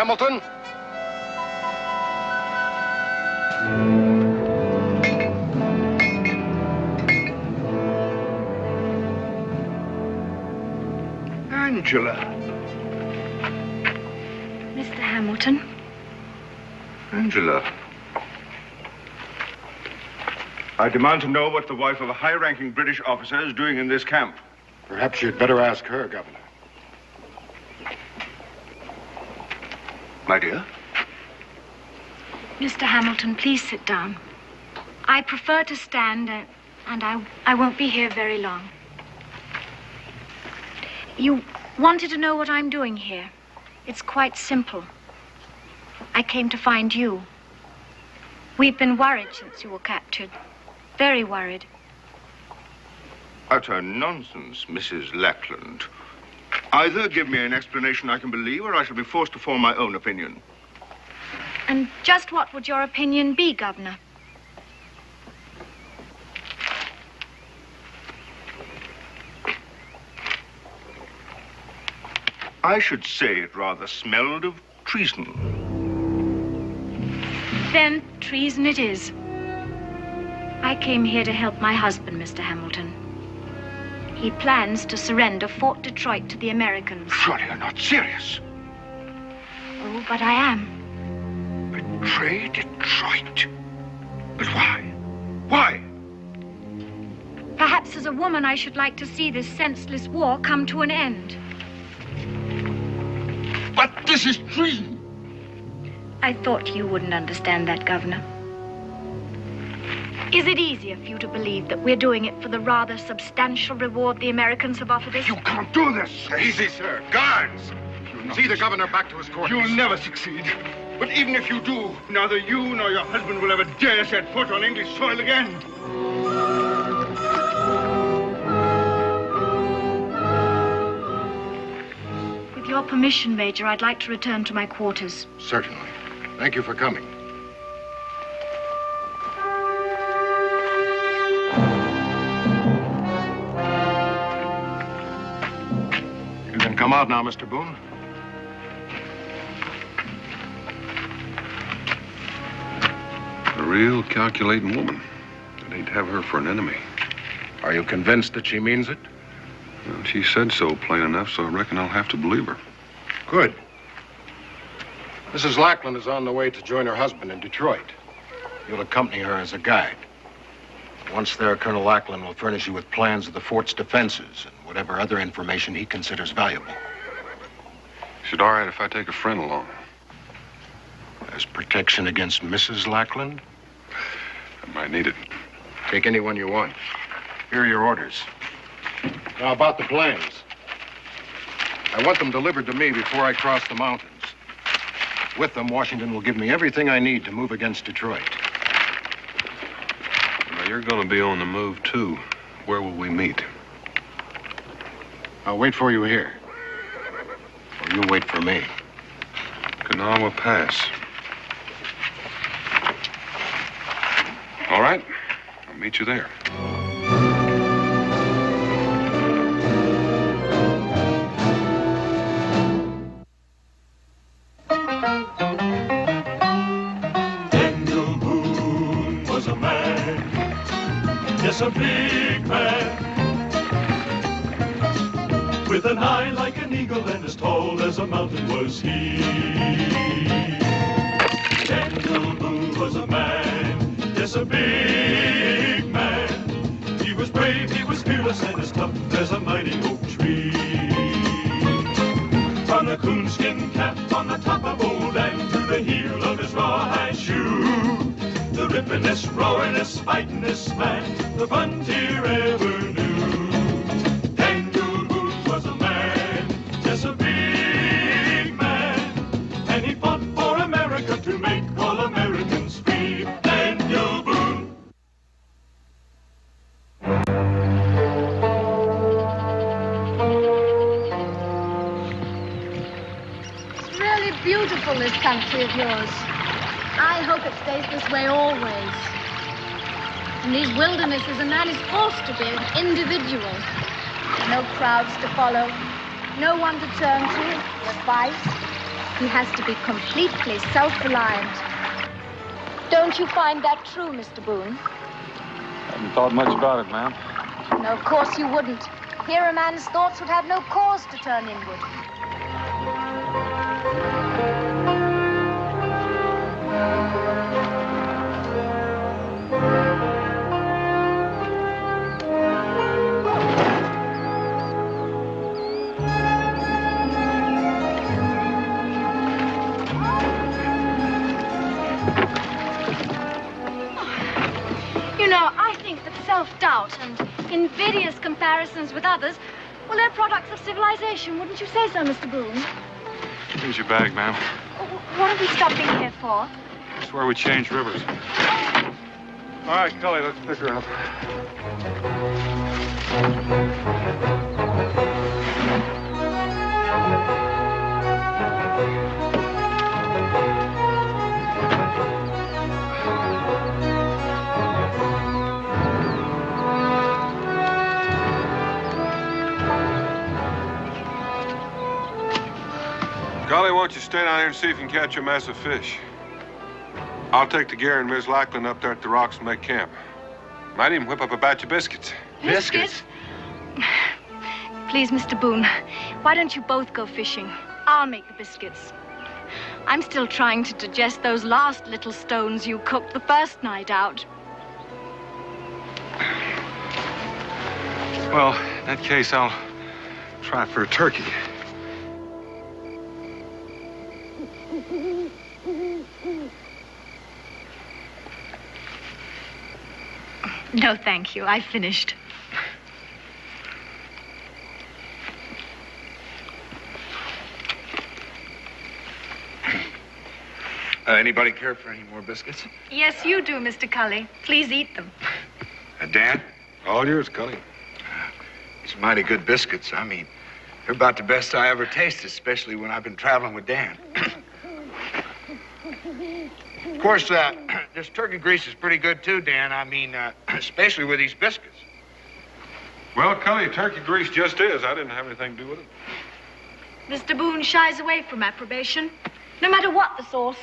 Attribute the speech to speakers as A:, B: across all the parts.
A: Hamilton?
B: Angela.
C: Mr. Hamilton.
B: Angela. I demand to know what the wife of a high-ranking British officer is doing in this camp.
A: Perhaps you'd better ask her, Governor.
B: My dear?
C: Mr. Hamilton, please sit down. I prefer to stand, and I won't be here very long. You wanted to know what I'm doing here. It's quite simple. I came to find you. We've been worried since you were captured. Very worried.
B: Utter nonsense, Mrs. Lackland. Either give me an explanation I can believe, or I shall be forced to form my own opinion.
C: And just what would your opinion be, Governor?
B: I should say it rather smelled of treason.
C: Then treason it is. I came here to help my husband, Mr. Hamilton. He plans to surrender Fort Detroit to the Americans.
B: Surely you're not serious.
C: Oh, but I am.
B: Betray Detroit? But why? Why?
C: Perhaps as a woman I should like to see this senseless war come to an end.
B: But this is treason.
C: I thought you wouldn't understand that, Governor. Is it easier for you to believe that we're doing it for the rather substantial reward the Americans have offered us?
B: You can't do this.
A: Easy, sir. Guards! See the governor back to his quarters.
B: You'll never succeed. But even if you do, neither you nor your husband will ever dare set foot on English soil again.
C: With your permission, Major, I'd like to return to my quarters.
A: Certainly. Thank you for coming. You can come out now, Mr. Boone.
D: A real calculating woman. I'd hate to have her for an enemy.
A: Are you convinced that she means it?
D: Well, she said so plain enough, so I reckon I'll have to believe her.
A: Good. Mrs. Lackland is on the way to join her husband in Detroit. You'll accompany her as a guide. Once there, Colonel Lackland will furnish you with plans of the fort's defenses and whatever other information he considers valuable.
D: Is it all right if I take a friend along?
A: As protection against Mrs. Lackland?
D: I might need it.
A: Take anyone you want. Here are your orders. Now, about the plans. I want them delivered to me before I cross the mountains. With them, Washington will give me everything I need to move against Detroit.
D: Now, you're going to be on the move, too. Where will we meet?
A: I'll wait for you here. Or you wait for me.
D: Kanawha Pass. All right. I'll meet you there.
E: Boone was a man, yes, a big man, with an eye like an eagle and as tall as a mountain was he. Daniel Boone was a man, yes, a big man. He was brave, he was fearless, and as tough as a mighty oak tree. From the coonskin cap on the top of old Dan to the heel of his rawhide shoe, the rippin'est, roaring'est, fighting'est man the frontier ever knew. Daniel Boone was a man, yes, a big man, and he fought for America to make all Americans free. Daniel Boone.
F: It's really beautiful, this country of yours. I hope it stays this way always. In these wildernesses, a man is forced to be an individual. No crowds to follow, no one to turn to, advice, He has to be completely self-reliant. Don't you find that true, Mr. Boone?
G: I haven't thought much about it, ma'am.
F: No, of course you wouldn't. Here a man's thoughts would have no cause to turn inward.
C: You know, I think that self-doubt and invidious comparisons with others, well, they're products of civilization. Wouldn't you say so, Mr. Boone?
G: Here's your bag, ma'am.
C: What are we stopping here for?
G: It's where we change rivers. All right, Cully, let's pick her up. Golly, why don't you stay down here and see if you can catch a mess of fish? I'll take the gear and Miss Lackland up there at the rocks and make camp. Might even whip up a batch of biscuits.
C: Biscuits? Please, Mr. Boone, why don't you both go fishing? I'll make the biscuits. I'm still trying to digest those last little stones you cooked the first night out.
G: Well, in that case, I'll try for a turkey.
C: No, thank you. I've finished.
H: Anybody care for any more biscuits?
C: Yes, you do, Mr. Cully. Please eat them.
H: Dan?
D: All yours, Cully.
H: These mighty good biscuits. I mean, they're about the best I ever tasted, especially when I've been traveling with Dan. Of course, this turkey grease is pretty good, too, Dan. I mean, especially with these biscuits.
D: Well, Cully, turkey grease just is. I didn't have anything to do with it.
C: Mr. Boone shies away from approbation, no matter what the source.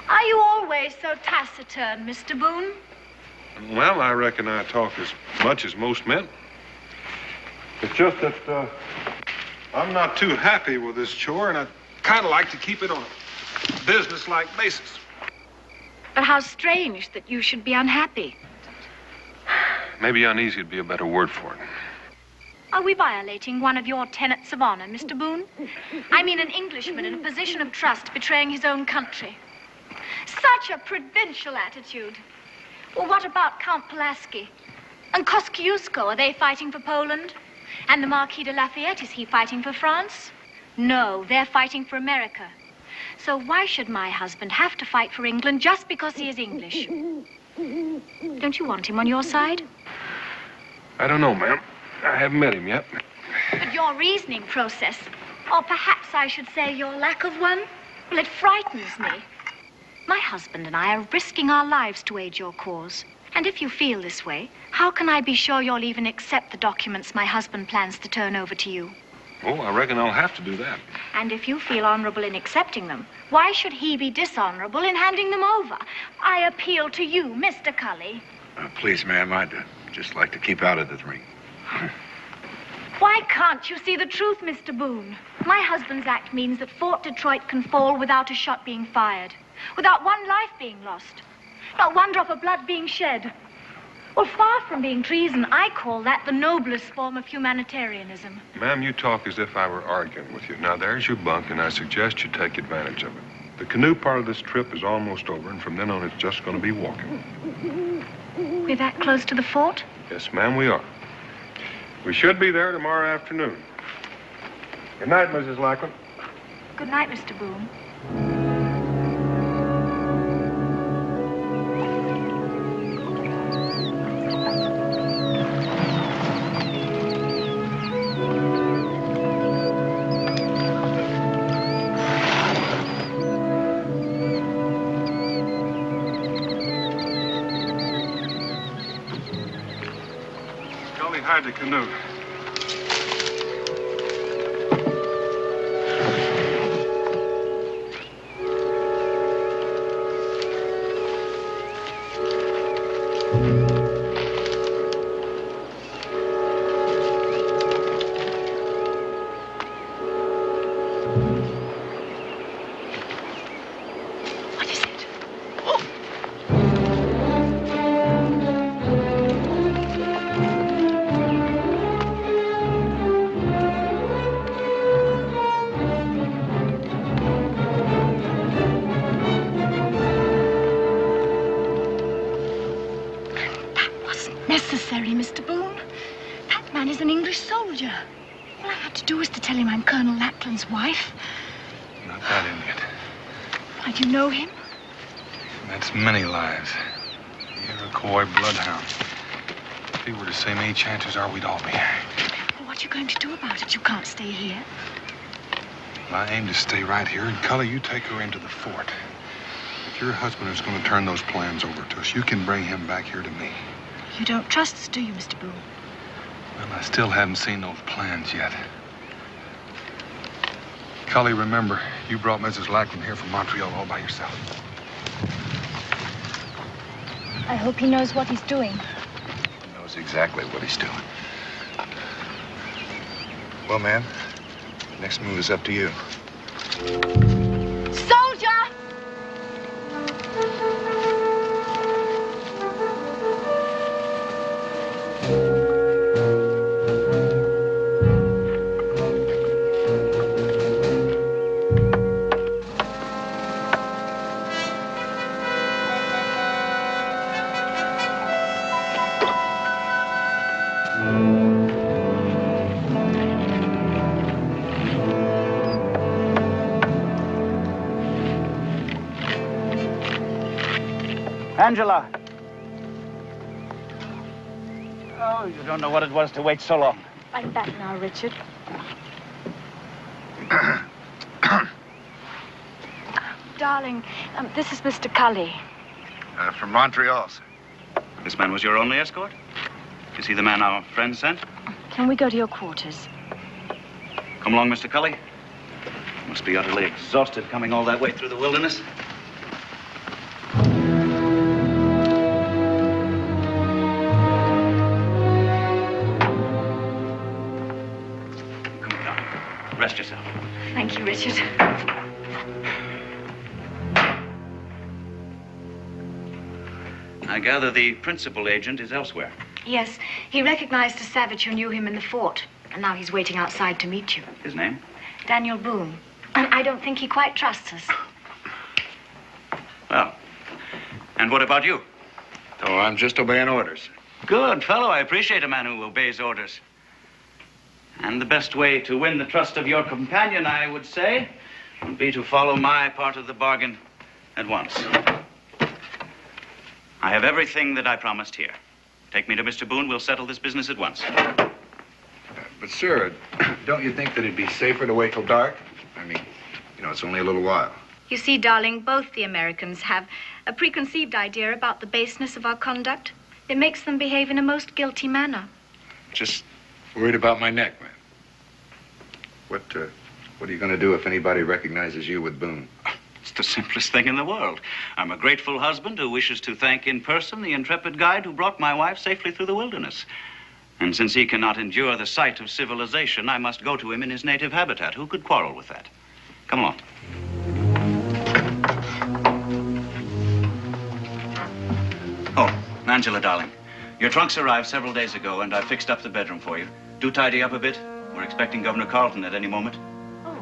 C: Are you always so taciturn, Mr. Boone?
D: Well, I reckon I talk as much as most men. It's just that I'm not too happy with this chore, and I'd kind of like to keep it on a business-like basis.
C: But how strange that you should be unhappy.
D: Maybe uneasy would be a better word for it.
C: Are we violating one of your tenets of honor, Mr. Boone? I mean an Englishman in a position of trust betraying his own country. Such a provincial attitude. Well, what about Count Pulaski? And Kosciuszko, are they fighting for Poland? And the Marquis de Lafayette, is he fighting for France? No, they're fighting for America. So why should my husband have to fight for England just because he is English? Don't you want him on your side?
D: I don't know, ma'am. I haven't met him yet.
C: But your reasoning process, or perhaps I should say your lack of one, well, it frightens me. My husband and I are risking our lives to aid your cause. And if you feel this way, how can I be sure you'll even accept the documents my husband plans to turn over to you?
D: Oh, I reckon I'll have to do that.
C: And if you feel honorable in accepting them, why should he be dishonorable in handing them over? I appeal to you, Mr. Cully.
H: Please, ma'am, I'd just like to keep out of the ring.
C: Why can't you see the truth, Mr. Boone? My husband's act means that Fort Detroit can fall without a shot being fired, without one life being lost, not one drop of blood being shed. Well, far from being treason, I call that the noblest form of humanitarianism.
D: Ma'am, you talk as if I were arguing with you. Now, there's your bunk, and I suggest you take advantage of it. The canoe part of this trip is almost over, and from then on, it's just going to be walking.
C: We're that close to the fort?
D: Yes, ma'am, we are. We should be there tomorrow afternoon. Good night, Mrs. Lackland.
C: Good night, Mr. Boone.
D: Hide the canoe.
C: necessary, Mr. Boone. That man is an English soldier. All I had to do was to tell him I'm Colonel Lackland's wife.
H: Not that Indian.
C: Why, do you know him?
H: That's many lives. The Iroquois bloodhound. If he were to say me, chances are we'd all be hanged.
C: Well, what are you going to do about it? You can't stay here.
H: I aim to stay right here, and Cully, you take her into the fort. If your husband is going to turn those plans over to us, you can bring him back here to me.
C: You don't trust us, do you, Mr. Boone?
H: Well, I still haven't seen those plans yet. Cully, remember, you brought Mrs. Lackland here from Montreal all by yourself.
C: I hope he knows what he's doing.
H: He knows exactly what he's doing. Well, ma'am, next move is up to you.
C: Soldier!
I: Angela! Oh, you don't know what it was to wait so long.
C: I'm back now, Richard. Darling, this is Mr. Cully.
H: From Montreal, sir.
I: This man was your only escort? Is he the man our friend sent?
C: Can we go to your quarters?
I: Come along, Mr. Cully. You must be utterly exhausted coming all that way through the wilderness. Rest yourself.
C: Thank you, Richard.
I: I gather the principal agent is elsewhere.
C: Yes, he recognized a savage who knew him in the fort, and now he's waiting outside to meet you.
I: His name?
C: Daniel Boone. And I don't think he quite trusts us.
I: Well, and what about you?
H: Oh, I'm just obeying orders.
I: Good fellow. I appreciate a man who obeys orders. And the best way to win the trust of your companion, I would say, would be to follow my part of the bargain at once. I have everything that I promised here. Take me to Mr. Boone. We'll settle this business at once.
H: But, sir, don't you think that it'd be safer to wait till dark? I mean, it's only a little while.
C: You see, darling, both the Americans have a preconceived idea about the baseness of our conduct. It makes them behave in a most guilty manner.
H: Just worried about my neck, man. What are you going to do if anybody recognizes you with Boone?
I: It's the simplest thing in the world. I'm a grateful husband who wishes to thank in person the intrepid guide who brought my wife safely through the wilderness. And since he cannot endure the sight of civilization, I must go to him in his native habitat. Who could quarrel with that? Come along. Oh, Angela, darling. Your trunks arrived several days ago, and I fixed up the bedroom for you. Do tidy up a bit. We're expecting Governor Carleton at any moment.
C: Oh.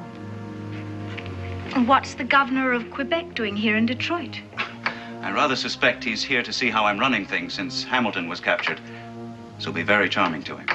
C: And what's the governor of Quebec doing here in Detroit?
I: I rather suspect he's here to see how I'm running things since Hamilton was captured. This will be very charming to him.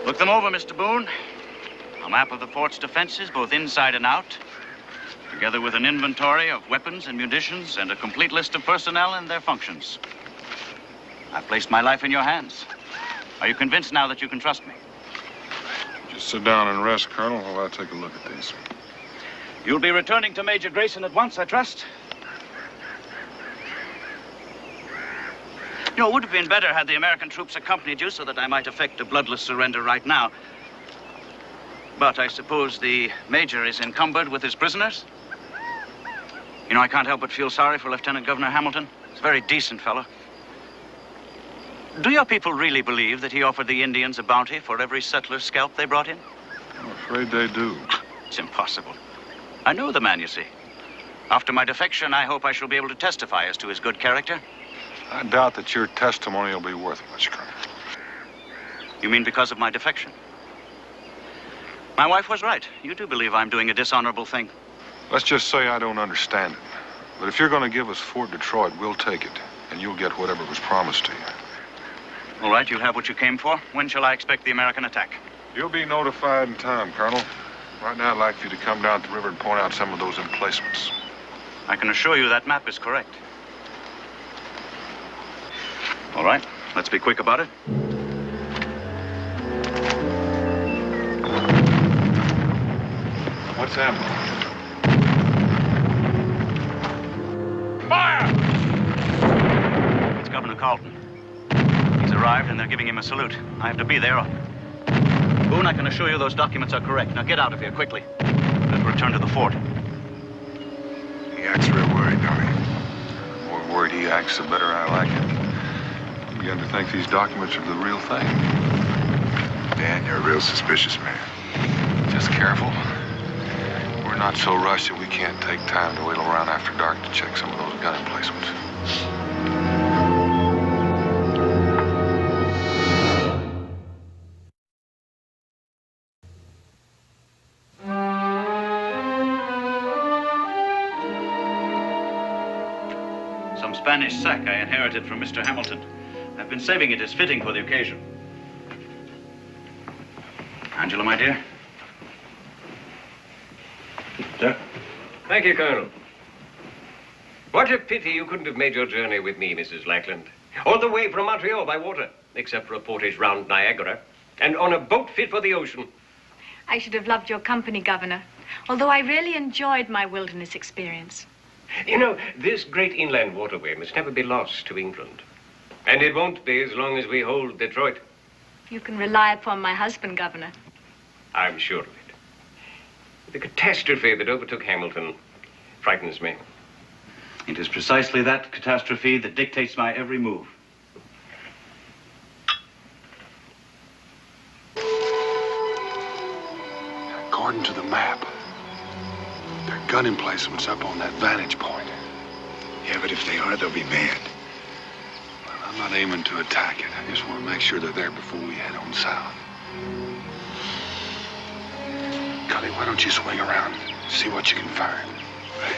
I: Look them over, Mr. Boone. A map of the fort's defenses, both inside and out, together with an inventory of weapons and munitions and a complete list of personnel and their functions. I've placed my life in your hands. Are you convinced now that you can trust me?
G: Just sit down and rest, Colonel, while I take a look at these.
I: You'll be returning to Major Grayson at once, I trust? You know, it would have been better had the American troops accompanied you so that I might effect a bloodless surrender right now. But I suppose the Major is encumbered with his prisoners? You know, I can't help but feel sorry for Lieutenant Governor Hamilton. He's a very decent fellow. Do your people really believe that he offered the Indians a bounty for every settler's scalp they brought in?
D: I'm afraid they do.
I: It's impossible. I know the man, you see. After my defection, I hope I shall be able to testify as to his good character.
D: I doubt that your testimony will be worth much, Colonel.
I: You mean because of my defection? My wife was right. You do believe I'm doing a dishonorable thing.
D: Let's just say I don't understand it. But if you're going to give us Fort Detroit, we'll take it. And you'll get whatever was promised to you.
I: All right, you have what you came for. When shall I expect the American attack?
D: You'll be notified in time, Colonel. Right now, I'd like for you to come down to the river and point out some of those emplacements.
I: I can assure you that map is correct. All right, let's be quick about it.
D: What's happening?
I: Fire! It's Governor Carlton. He's arrived and they're giving him a salute. I have to be there. Boone, I can assure you those documents are correct. Now get out of here quickly. Let's return to the fort.
H: He acts real worried, don't he? The more worried he acts, the better I like it.
D: I'm beginning to think these documents are the real thing.
H: Dan, you're a real suspicious man. Just careful. We're not so rushed that we can't take time to wait around after dark to check some of those gun emplacements.
I: Some Spanish sack I inherited from Mr. Hamilton. I've been saving it as fitting for the occasion. Angela, my dear. Sir?
J: Thank you, Colonel. What a pity you couldn't have made your journey with me, Mrs. Lackland. All the way from Montreal by water, except for a portage round Niagara, and on a boat fit for the ocean.
C: I should have loved your company, Governor, although I really enjoyed my wilderness experience.
J: You know, this great inland waterway must never be lost to England. And it won't be as long as we hold Detroit.
C: You can rely upon my husband, Governor.
J: I'm sure of it. The catastrophe that overtook Hamilton frightens me.
I: It is precisely that catastrophe that dictates my every move.
H: According to the map, there are gun emplacements up on that vantage point. Yeah, but if they are, they'll be manned. Well, I'm not aiming to attack it. I just want to make sure they're there before we head on south. Cully, why don't you swing around, see what you can find? Right.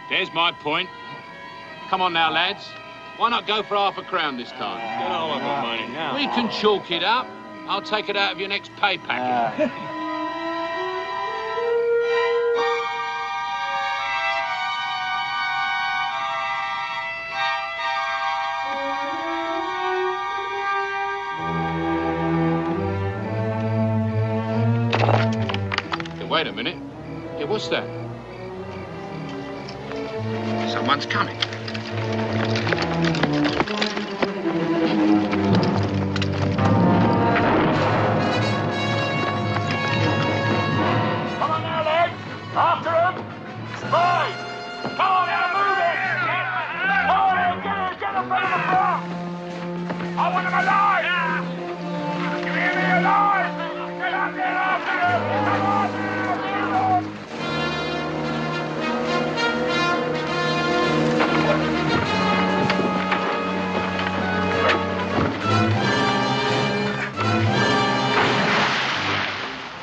K: There's my point. Come on now, lads. Why not go for £5 this time?
L: Get all of the money now.
K: We can chalk it up. I'll take it out of your next pay packet. Hey, wait a minute. Hey, what's that?
A: Someone's coming.
E: After him! Boys! Come on now, move it! Come on now, get him from the front! I want him alive! You hear me, alive? Get up there after him! Come on now, get him!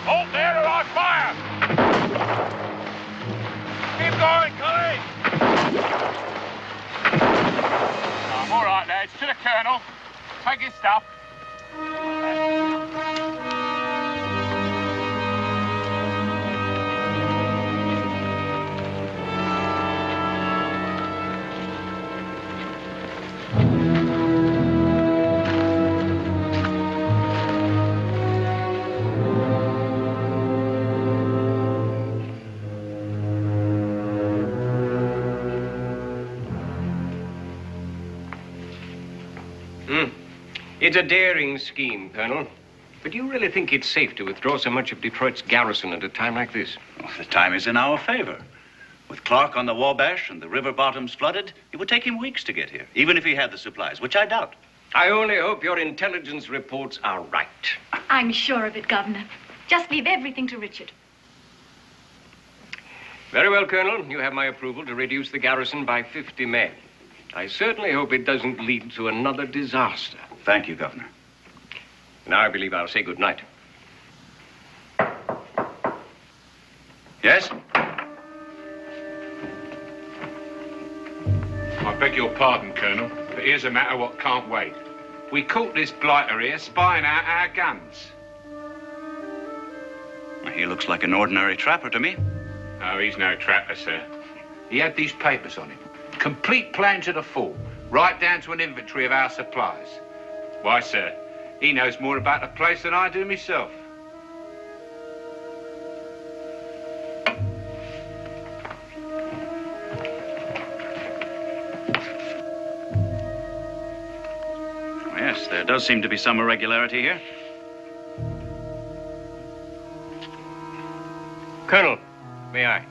E: Hold there or I fire! Keep going, Cully! All right, lads, to the colonel. Take his stuff.
J: It's a daring scheme, Colonel. But do you really think it's safe to withdraw so much of Detroit's garrison at a time like this?
I: Well, the time is in our favor. With Clark on the Wabash and the river bottoms flooded, it would take him weeks to get here, even if he had the supplies, which I doubt.
J: I only hope your intelligence reports are right.
C: I'm sure of it, Governor. Just leave everything to Richard.
J: Very well, Colonel. You have my approval to reduce the garrison by 50 men. I certainly hope it doesn't lead to another disaster.
I: Thank you, Governor.
J: Now I believe I'll say good night.
I: Yes?
K: I beg your pardon, Colonel, but here's a matter what can't wait. We caught this blighter here spying out our guns.
I: Well, he looks like an ordinary trapper to me.
K: Oh, he's no trapper, sir. He had these papers on him. Complete plans of the fort, right down to an inventory of our supplies. Why, sir, he knows more about the place than I do myself.
I: Yes, there does seem to be some irregularity here.
J: Colonel, may I?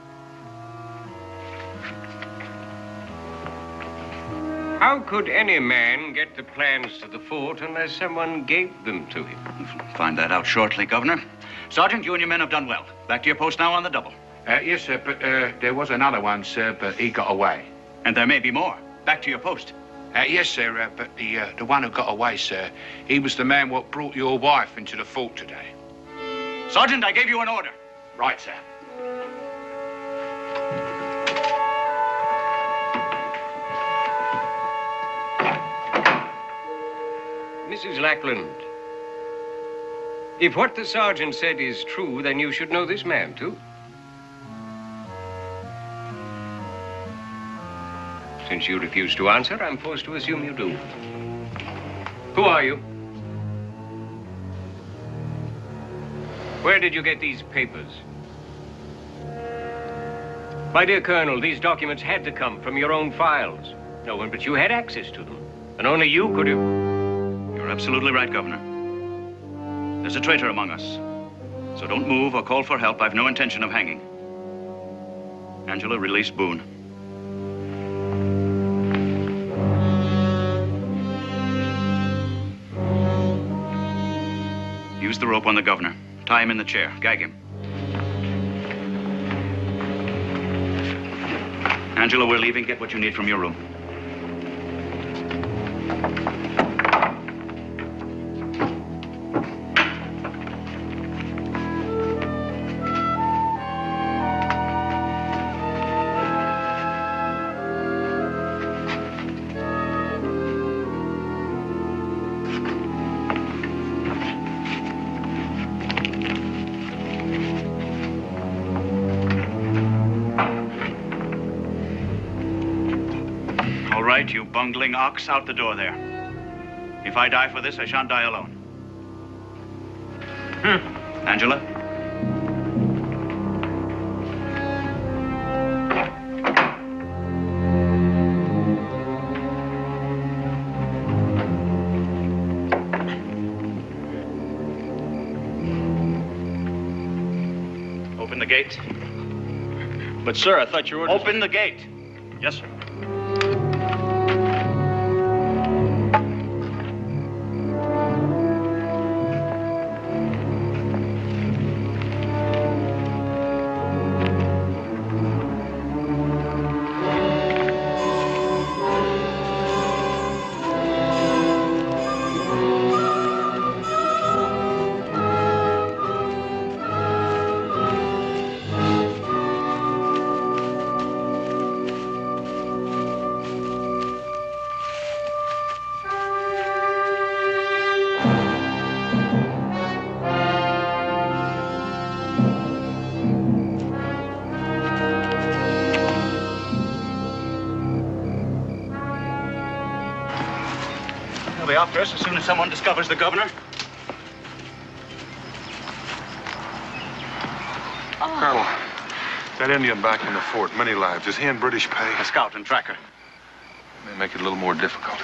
J: How could any man get the plans to the fort unless someone gave them to him?
I: We'll find that out shortly, Governor. Sergeant, you and your men have done well. Back to your post now on the double.
K: Yes, sir, but there was another one, sir, but he got away.
I: And there may be more. Back to your post.
K: Yes, sir, but the one who got away, sir, he was the man what brought your wife into the fort today.
I: Sergeant, I gave you an order.
K: Right, sir.
J: Mrs. Lackland, if what the sergeant said is true, then you should know this man, too. Since you refuse to answer, I'm forced to assume you do. Who are you? Where did you get these papers? My dear Colonel, these documents had to come from your own files. No one but you had access to them, and only you could have...
I: You're absolutely right, Governor. There's a traitor among us. So don't move or call for help. I've no intention of hanging. Angela, release Boone. Use the rope on the governor. Tie him in the chair. Gag him. Angela, we're leaving. Get what you need from your room. You bungling ox, out the door there. If I die for this, I shan't die alone. Angela? Open the gate.
L: But, sir, I thought your orders...
I: Open the gate.
L: Yes, sir.
I: They'll be after us as soon as someone discovers the governor.
G: Colonel, that Indian back in the fort, many lives. Is he in British pay?
I: A scout and tracker.
G: May make it a little more difficult.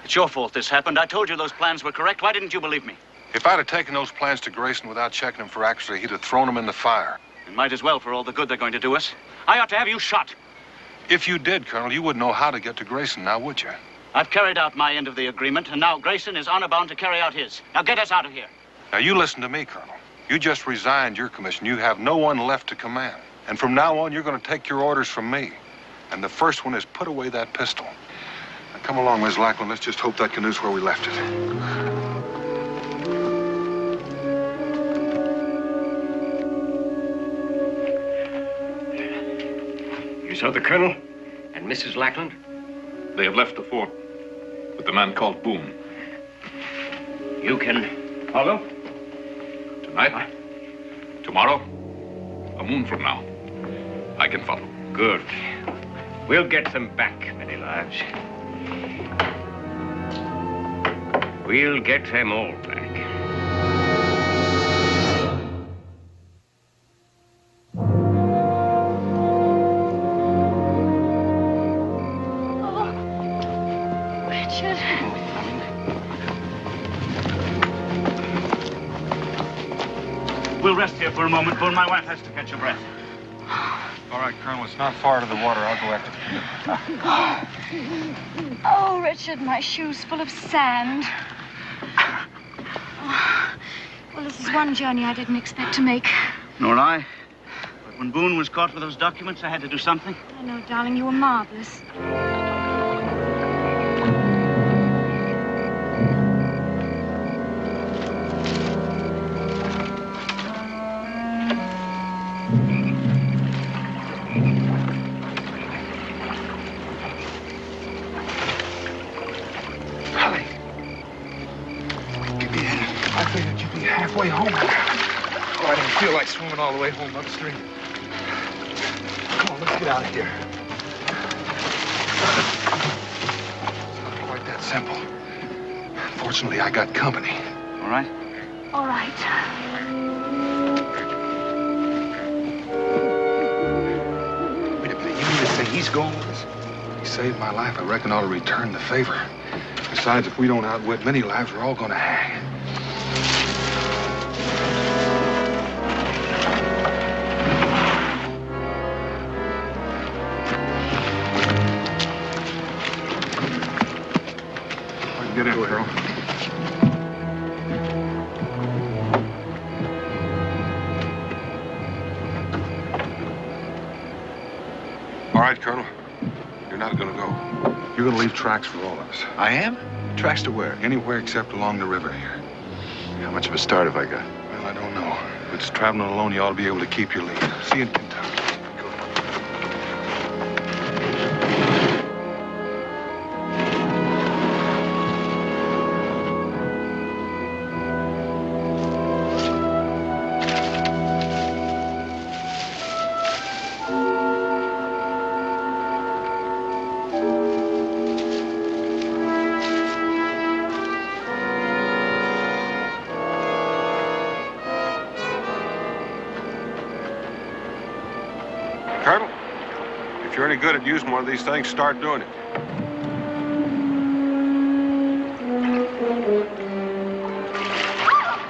I: It's your fault this happened. I told you those plans were correct. Why didn't you believe me?
G: If I'd have taken those plans to Grayson without checking him for accuracy, he'd have thrown them in the fire.
I: It might as well for all the good they're going to do us. I ought to have you shot.
G: If you did, Colonel, you wouldn't know how to get to Grayson now, would you?
I: I've carried out my end of the agreement, and now Grayson is honor bound to carry out his. Now get us out of here.
G: Now, you listen to me, Colonel. You just resigned your commission. You have no one left to command. And from now on, you're going to take your orders from me. And the first one is put away that pistol. Now, come along, Miss Lackland. Let's just hope that canoe's where we left it.
J: You saw the Colonel and Mrs. Lackland?
M: They have left the fort with the man called Boone.
J: You can follow?
M: Tonight? Tomorrow? A moon from now. I can follow.
J: Good. We'll get them back, many lives. We'll get them all back.
I: We'll rest here for a moment, Boone. My wife has to catch her breath.
G: All right, Colonel, it's not far to the water. I'll go after the canoe.
C: Oh, Richard, my shoes full of sand. Oh, well, this is one journey I didn't expect to make.
I: Nor I. But when Boone was caught with those documents, I had to do something.
C: I know, darling, you were marvelous.
H: Halfway home. Oh, I didn't feel like swimming all the way home upstream. Come on, let's get out of here. It's not quite that simple. Fortunately, I got company.
I: All right?
C: All right.
H: Wait a minute, you mean to say he's going with us? He saved my life. I reckon I ought to return the favor. Besides, if we don't outwit many lives, we're all going to hang. Get in, girl.
G: All right, Colonel. You're not going to go. You're going to leave tracks for all of us.
N: I am? Tracks to where?
G: Anywhere except along the river here.
N: How much of a start have I got?
G: Well, I don't know. If it's traveling alone, you ought to be able to keep your lead. See you in Kentucky. Colonel, if you're any good at using one of these things, start doing it.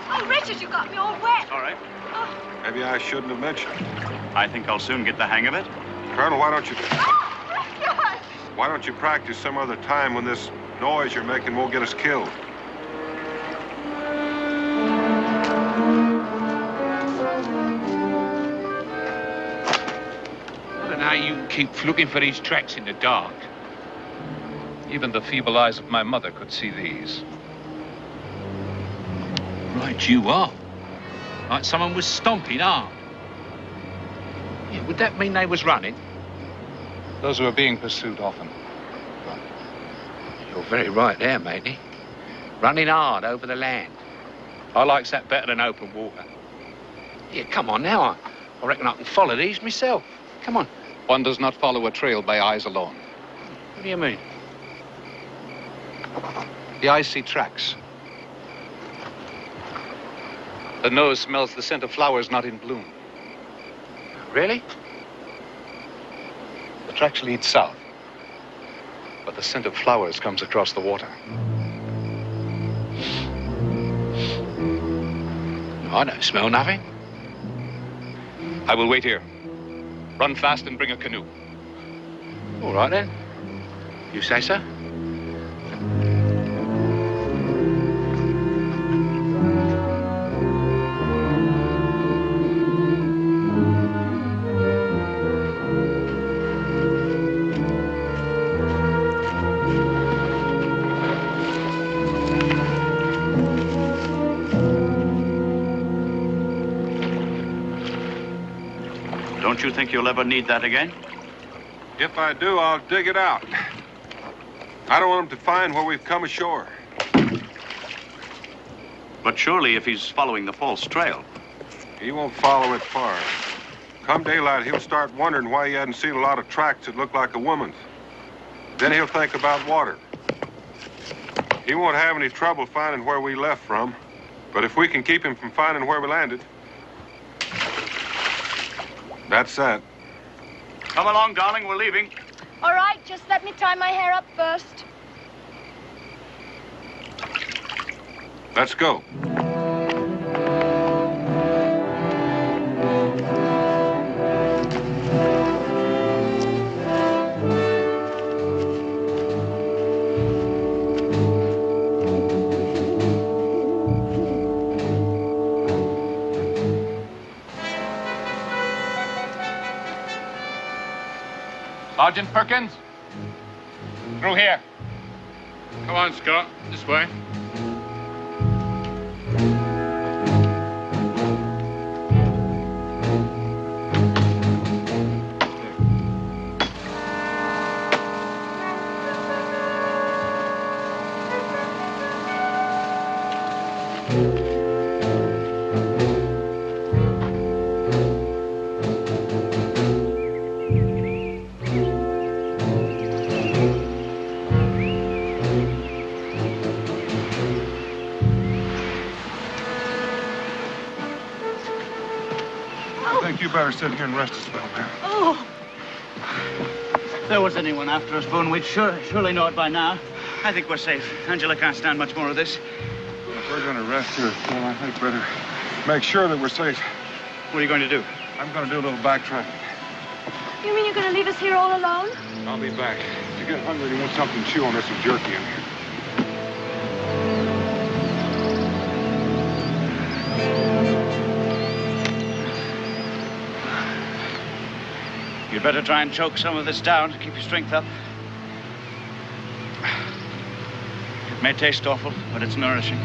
C: Oh, Richard, you got me all wet.
I: All right.
G: Maybe I shouldn't have mentioned it.
I: I think I'll soon get the hang of it.
G: Colonel, why don't you
C: God.
G: practice some other time when this noise you're making won't get us killed?
K: Now you keep looking for these tracks in the dark. Even the feeble eyes of my mother could see these. Right you are. Like someone was stomping hard. Yeah, would that mean they was running?
H: Those who are being pursued often.
K: You're very right there, matey. Running hard over the land. I likes that better than open water. Yeah, come on now. I reckon I can follow these myself. Come on.
H: One does not follow a trail by eyes alone.
K: What do you mean?
H: The eyes see tracks. The nose smells the scent of flowers not in bloom.
K: Really?
H: The tracks lead south.
N: But the scent of flowers comes across the water.
K: I don't smell nothing.
N: I will wait here. Run fast and bring a canoe.
K: All right, then. You say so?
I: Don't you think you'll ever need that again?
D: If I do, I'll dig it out. I don't want him to find where we've come ashore.
I: But surely if he's following the false trail.
D: He won't follow it far. Come daylight, he'll start wondering why he hadn't seen a lot of tracks that look like a woman's. Then he'll think about water. He won't have any trouble finding where we left from. But if we can keep him from finding where we landed, that's that.
I: Come along, darling, we're leaving.
F: All right, just let me tie my hair up first.
D: Let's go.
N: Sergeant Perkins? Through here.
K: Come on, Scott. This way.
D: You better sit here and rest a spell, man.
F: Oh,
I: If there was anyone after us, Boone, we'd surely know it by now. I think we're safe. Angela can't stand much more of this.
D: If we're gonna rest here, well, I think better make sure that we're safe.
I: What are you going to do?
D: I'm gonna do a little backtracking.
F: you mean you're going to leave us here all alone?
D: I'll be back. If you get hungry, you want something to chew on, there's some jerky in here.
I: You'd better try and choke some of this down to keep your strength up. It may taste awful, but it's nourishing.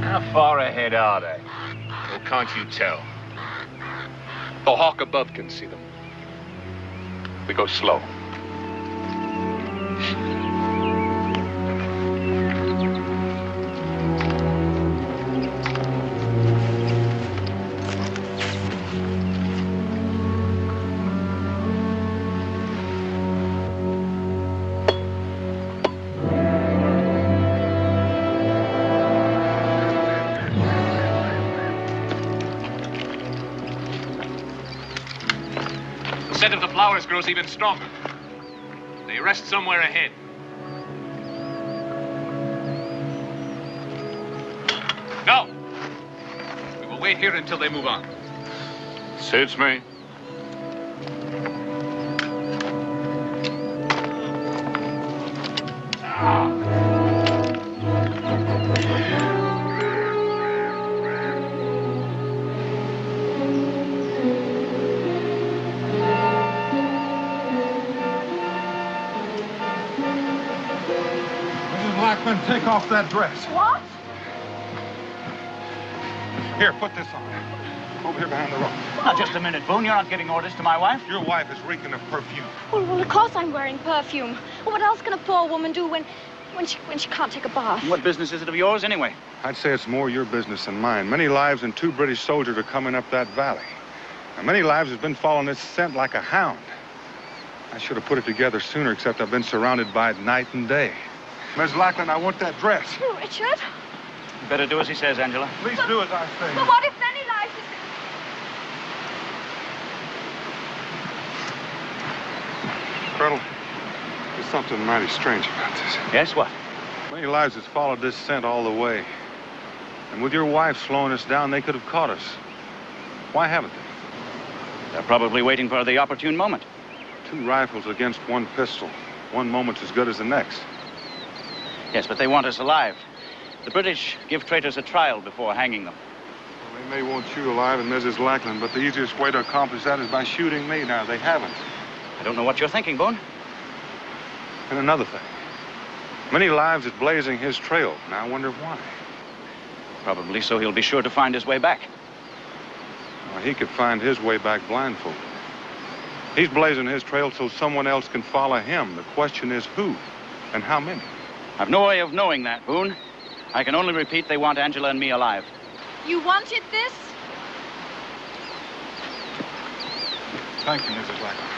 N: How far ahead are they? Or can't you tell? The hawk above can see them. We go slow. The scent of the flowers grows even stronger. They rest somewhere ahead. No! We will wait here until they move on.
M: Suits me.
D: Blackman, take off that dress.
F: What?
D: Here, put this on. Over here behind the rock.
I: Now, just a minute, Boone. You're not giving orders to my wife.
D: Your wife is reeking of perfume.
F: Well, of course I'm wearing perfume. Well, what else can a poor woman do when
C: when she can't take a bath?
I: What business is it of yours, anyway?
D: I'd say it's more your business than mine. Many lives and 2 British soldiers are coming up that valley. And many lives has been following this scent like a hound. I should have put it together sooner, except I've been surrounded by it night and day. Ms. Lackland, I want that dress.
C: Oh, Richard.
I: You better do as he says, Angela.
D: Please do as I say.
C: But what if many lives is...
D: Colonel, there's something mighty strange about this.
I: Yes, what?
D: Many lives has followed this scent all the way. And with your wife slowing us down, they could have caught us. Why haven't they?
I: They're probably waiting for the opportune moment.
D: 2 rifles against 1 pistol. One moment's as good as the next.
I: Yes, but they want us alive. The British give traitors a trial before hanging them.
D: Well, they may want you alive and Mrs. Lackland, but the easiest way to accomplish that is by shooting me. Now, they haven't.
I: I don't know what you're thinking, Boone.
D: And another thing. Many lives is blazing his trail. Now, I wonder why.
I: Probably so he'll be sure to find his way back.
D: Well, he could find his way back blindfolded. He's blazing his trail so someone else can follow him. The question is who and how many?
I: I've no way of knowing that, Boone. I can only repeat they want Angela and me alive.
F: You wanted this?
D: Thank you, Mrs. Lackland.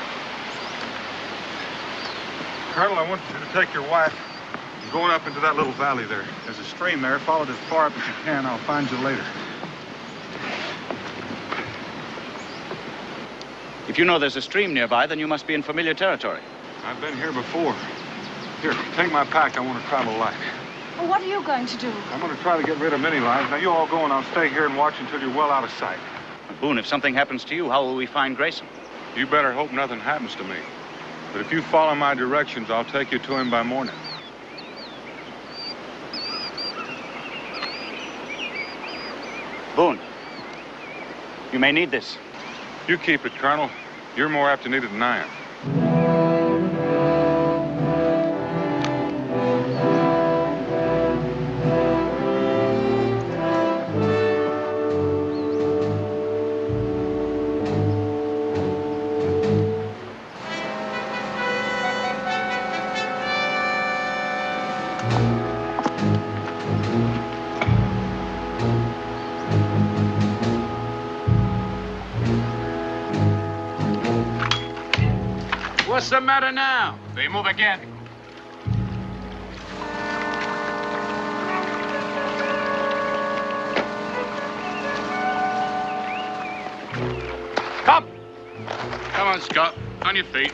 D: Colonel, I want you to take your wife and going up into that little valley there. There's a stream there. Follow it as far up as you can. I'll find you later.
I: If you know there's a stream nearby, then you must be in familiar territory.
D: I've been here before. Here, take my pack. I want to travel light.
F: Well, what are you going to do?
D: I'm going to try to get rid of many lives. Now, you all go and I'll stay here and watch until you're well out of sight.
I: Boone, if something happens to you, how will we find Grayson?
D: You better hope nothing happens to me. But if you follow my directions, I'll take you to him by morning.
I: Boone, you may need this.
D: You keep it, Colonel. You're more apt to need it than I am.
K: What's the matter now? They move again. Come! Come on, Scott. On your feet.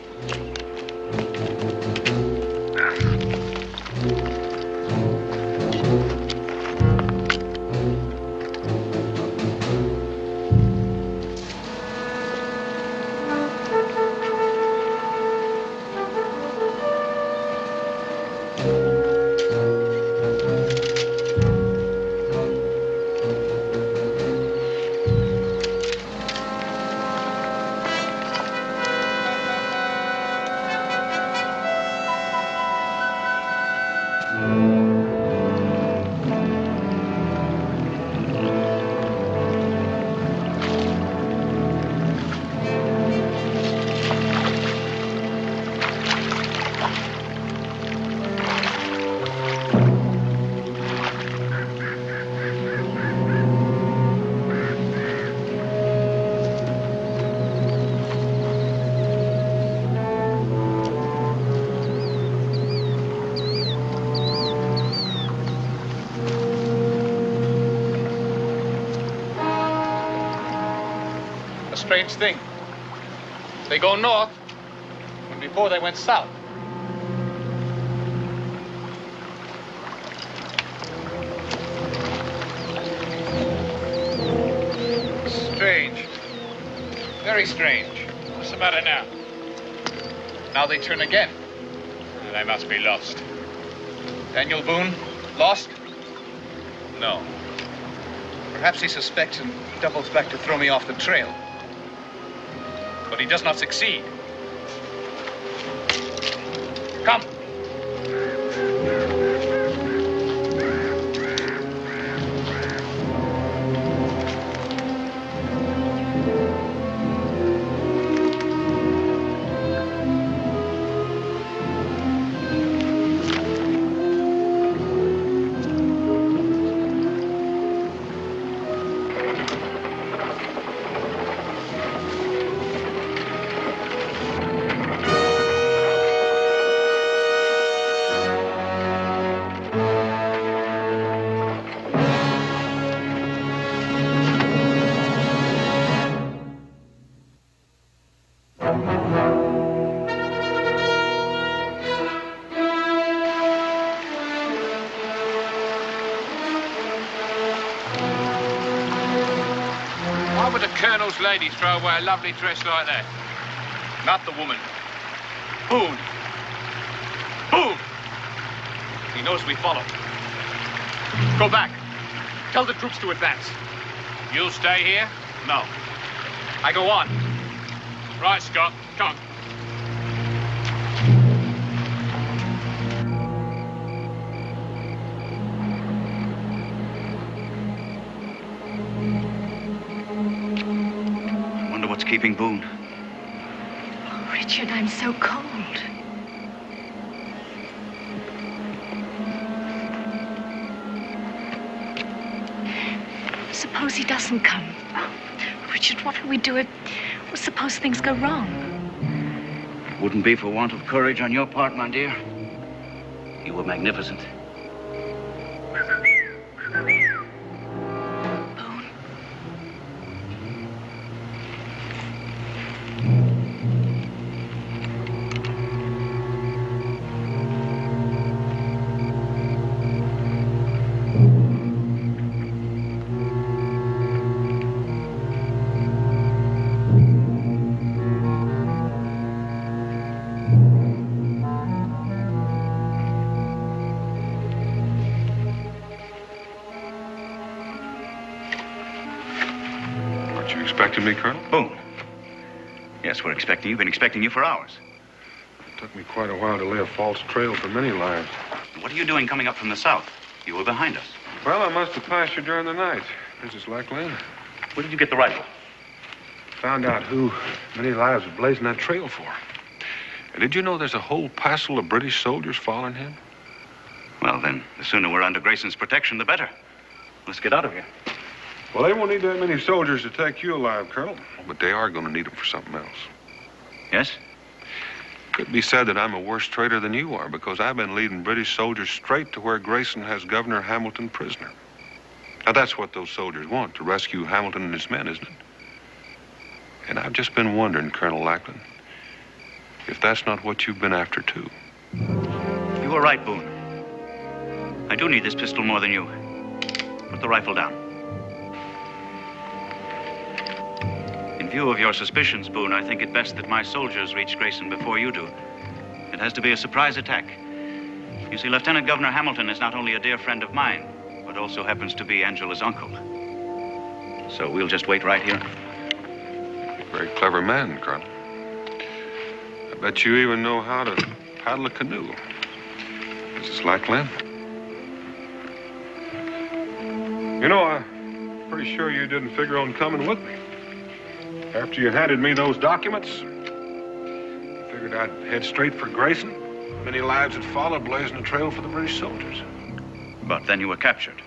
N: Strange thing. They go north, and before they went south. Strange. Very strange. What's the matter now? Now they turn again. They must be lost. Daniel Boone, lost? No. Perhaps he suspects and doubles back to throw me off the trail. But he does not succeed. Come.
K: would the Colonel's lady throw away a lovely dress like that?
L: Not the woman. Boone. Boone! He knows we follow. Go back. Tell the troops to advance.
K: You'll stay here?
L: No. I go on.
K: Right, Scott. Come on.
I: I wonder what's keeping Boone.
C: Oh, Richard, I'm so cold. Suppose he doesn't come. Richard, what will we do if... Well, suppose things go wrong?
I: It wouldn't be for want of courage on your part, my dear. You were magnificent.
G: Expecting me, Colonel?
I: Boone. Yes, we're expecting you. Been expecting you for hours.
G: It took me quite a while to lay a false trail for many lives.
I: What are you doing coming up from the south? You were behind us.
G: Well, I must have passed you during the night, Mrs. Lackland.
I: Where did you get the rifle?
G: Found out who many lives were blazing that trail for. And did you know there's a whole passel of British soldiers following him?
I: Well, then, the sooner we're under Grayson's protection, the better. Let's get out of here.
G: Well, they won't need that many soldiers to take you alive, Colonel. But they are going to need them for something else.
I: Yes?
G: Could be said that I'm a worse traitor than you are, because I've been leading British soldiers straight to where Grayson has Governor Hamilton prisoner. Now, that's what those soldiers want, to rescue Hamilton and his men, isn't it? And I've just been wondering, Colonel Lackland, if that's not what you've been after, too.
I: You were right, Boone. I do need this pistol more than you. Put the rifle down. In view of your suspicions, Boone, I think it best that my soldiers reach Grayson before you do. It has to be a surprise attack. You see, Lieutenant Governor Hamilton is not only a dear friend of mine, but also happens to be Angela's uncle. So we'll just wait right here.
G: Very clever man, Colonel. I bet you even know how to paddle a canoe. Mrs. Lackland. You know, I'm pretty sure you didn't figure on coming with me. After you handed me those documents, I figured I'd head straight for Grayson. Many lives had followed, blazing a trail for the British soldiers.
I: But then you were captured.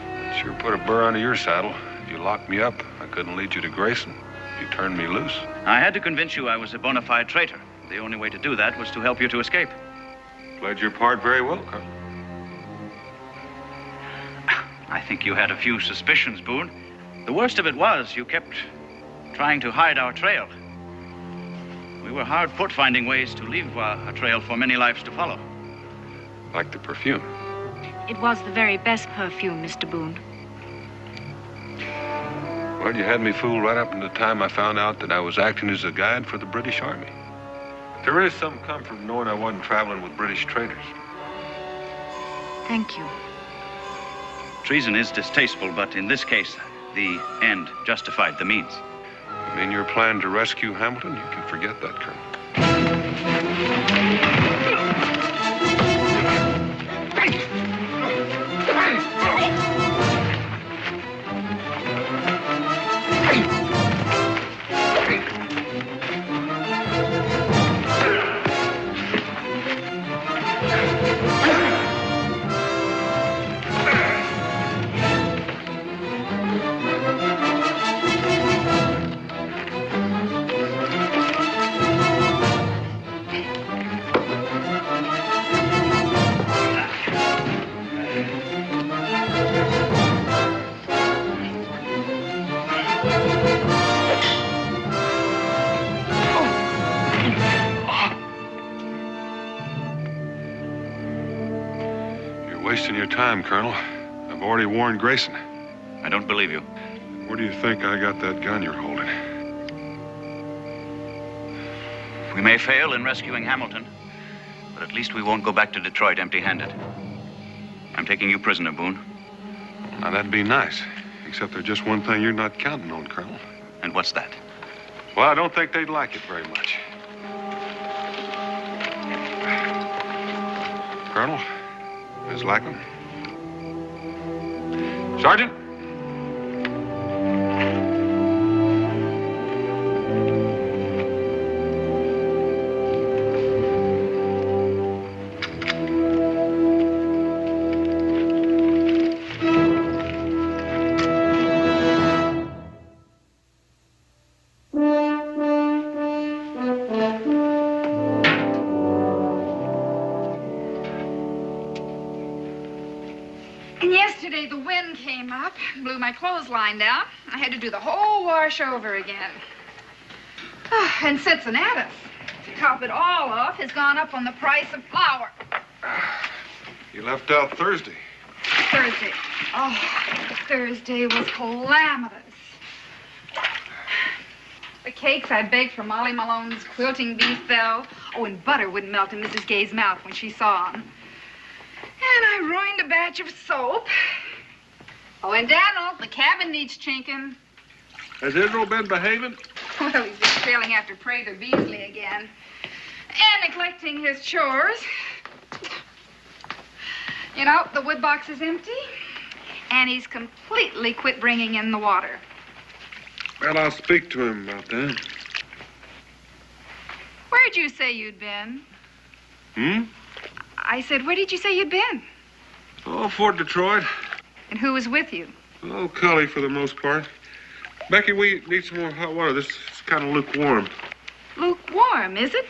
G: It sure put a burr under your saddle. If you locked me up, I couldn't lead you to Grayson. You turned me loose.
I: I had to convince you I was a bona fide traitor. The only way to do that was to help you to escape.
G: Played your part very well, Colonel.
I: I think you had a few suspicions, Boone. The worst of it was you kept trying to hide our trail. We were hard put finding ways to leave a trail for many lives to follow.
G: Like the perfume.
C: It was the very best perfume, Mr. Boone.
G: Well, you had me fooled right up to the time I found out that I was acting as a guide for the British Army. But there is some comfort in knowing I wasn't traveling with British traitors.
C: Thank you.
I: Treason is distasteful, but in this case, the end justified the means.
G: You mean your plan to rescue Hamilton? You can forget that, Colonel. Wasting your time, Colonel. I've already warned Grayson.
I: I don't believe you.
D: Where do you think I got that gun you're holding?
I: We may fail in rescuing Hamilton, but at least we won't go back to Detroit empty-handed. I'm taking you prisoner, Boone.
D: Now, that'd be nice. Except there's just one thing you're not counting on, Colonel.
I: And what's that?
D: Well, I don't think they'd like it very much. Colonel, Ms. Lackland. Sergeant?
O: Blew my clothesline down. I had to do the whole wash over again. Oh, and Cincinnatus, to top it all off, has gone up on the price of flour.
D: You left out Thursday.
O: Thursday. Oh, Thursday was calamitous. The cakes I baked for Molly Malone's quilting bee fell. Oh, and butter wouldn't melt in Mrs. Gay's mouth when she saw them. And I ruined a batch of soap. Oh, and Daniel, the cabin needs chinking.
D: Has Israel been behaving?
O: Well, he's been trailing after Traitor Beasley again. And neglecting his chores. You know, the wood box is empty. And he's completely quit bringing in the water.
D: Well, I'll speak to him about that.
O: Where'd you say you'd been? I said, where did you say you'd been?
D: Oh, Fort Detroit.
O: And who was with you?
D: Oh, Cully for the most part. Becky, we need some more hot water. This is kind of lukewarm.
O: Lukewarm, is it?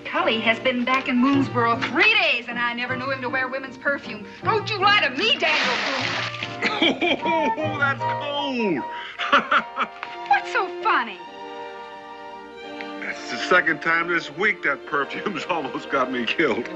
O: Cully has been back in Moonsboro 3 days, and I never knew him to wear women's perfume. Don't you lie to me, Daniel Boone.
D: Oh, that's cold.
O: What's so funny?
D: That's the second time this week that perfume's almost got me killed.